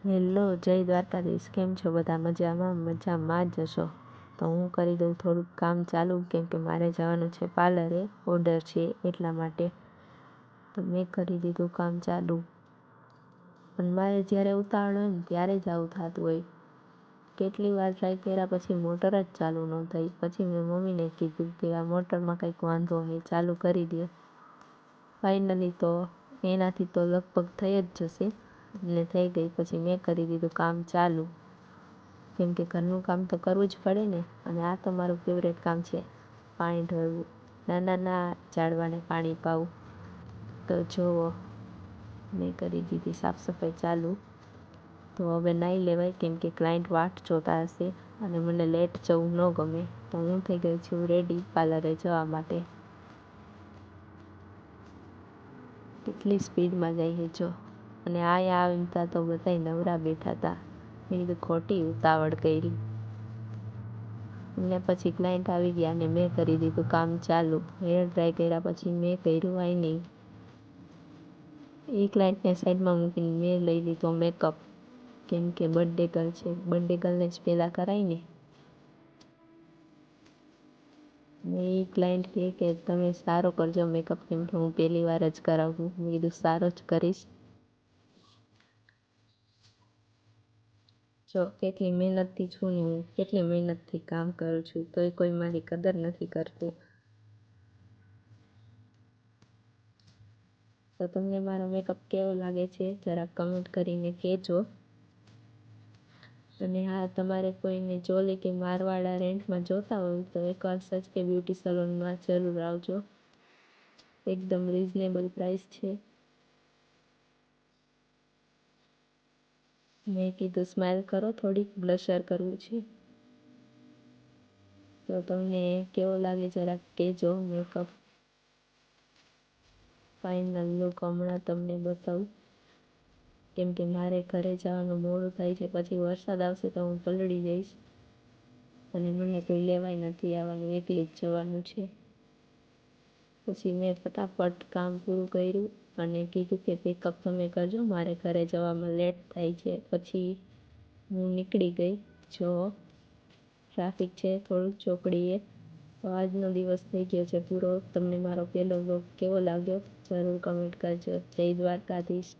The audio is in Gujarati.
હેલો, જય દ્વારકાધીશ. કેમ છો બધા? મજામાં જ હશો. તો હું કરી દઉં થોડુંક કામ ચાલુ, કેમ કે મારે જવાનું છે પાર્લરે, ઓર્ડર છે એટલા માટે. તો મેં કરી દીધું કામ ચાલુ. પણ મારે જ્યારે ઉતાવળ હોય ને ત્યારે જ આવું થતું હોય. કેટલી વાર ટ્રાય કર્યા પછી મોટર જ ચાલુ ન થઈ. પછી મેં મમ્મીને કીધું કે આ મોટરમાં કંઈક વાંધો હોય, ચાલુ કરી દે. ફાઇનલી તો એનાથી તો લગભગ થઈ જ જશે ને થઈ ગઈ. પછી મેં કરી દીધું કામ ચાલુ, કેમ કે ઘરનું કામ તો કરવું જ પડે ને. અને આ તો મારું ફેવરેટ કામ છે, પાણી ઢોળવું, નાના ઝાડવાને પાણી પાવું. તો જુઓ, મેં કરી દીધી સાફ સફાઈ ચાલુ. તો હવે નાહી લેવાય, કેમ કે ક્લાયન્ટ વાટ જોતા હશે અને મને લેટ જવું ન ગમે. તો હું થઈ ગઈ છું રેડી પાર્લરે જવા માટે. કેટલી સ્પીડમાં જાય જો. અને આયા આવતા તો બધાય નવરા બેઠા હતા. મેં કીધું ખોટી ઉતાવળ કરી. ને પછી ક્લાયન્ટ આવી ગયા અને મેં કરી દીધું કામ ચાલુ. હેર ડ્રાય કર્યા પછી મેં કર્યું આઈનિંગ. એ ક્લાયન્ટને સાઈડમાં મૂકીને મેં લઈ લીધો મેકઅપ, કેમ કે બર્થડે ગર્લ છે, બર્થડે ગર્લને જ પહેલાં કરાય ને. ને એ ક્લાયન્ટ કહે કે તમે સારો કરજો મેકઅપ, કેમ કે હું પહેલી વાર જ કરાવું. મેં કીધું સારો જ કરીશ. જો કેટલી મહેનતથી છું ને હું, કેટલી મહેનતથી કામ કરું છું, તોય કોઈ મારી કદર નથી કરતું. તો તમને મારો મેકઅપ કેવો લાગે છે જરા કમેન્ટ કરીને કહેજો. અને હા, તમારે કોઈને જોલી કે મારવાડા રેન્ટમાં જોતા હોય તો એકવાર સચ કે બ્યુટી સલોનમાં જરૂર આવજો. એકદમ રિઝનેબલ પ્રાઇસ છે. મેં કીધું સ્માઇલ કરો, થોડીક બ્લશર કરવું છે. તો તમને કેવો લાગે જરાક કહેજો મેકઅપ. ફાઇનલ લુક હમણાં તમને બતાવું, કેમ કે મારે ઘરે જવાનું મોડું થાય છે. પછી વરસાદ આવશે તો હું પલળી જઈશ અને મને કોઈ લેવાય નથી આવવાનું, એકલી જ જવાનું છે. પછી મેં ફટાફટ કામ પૂરું કર્યું અને કીધું કે પિકઅપ તમે કરજો, મારે ઘરે જવામાં લેટ થાય છે. પછી હું નીકળી ગઈ. જો ટ્રાફિક છે થોડુંક ચોકડીએ. તો આજનો દિવસ થઈ ગયો છે પૂરો. તમને મારો પહેલો વ્લોગ કેવો લાગ્યો જરૂર કમેન્ટ કરજો. જય દ્વારકાધીશ.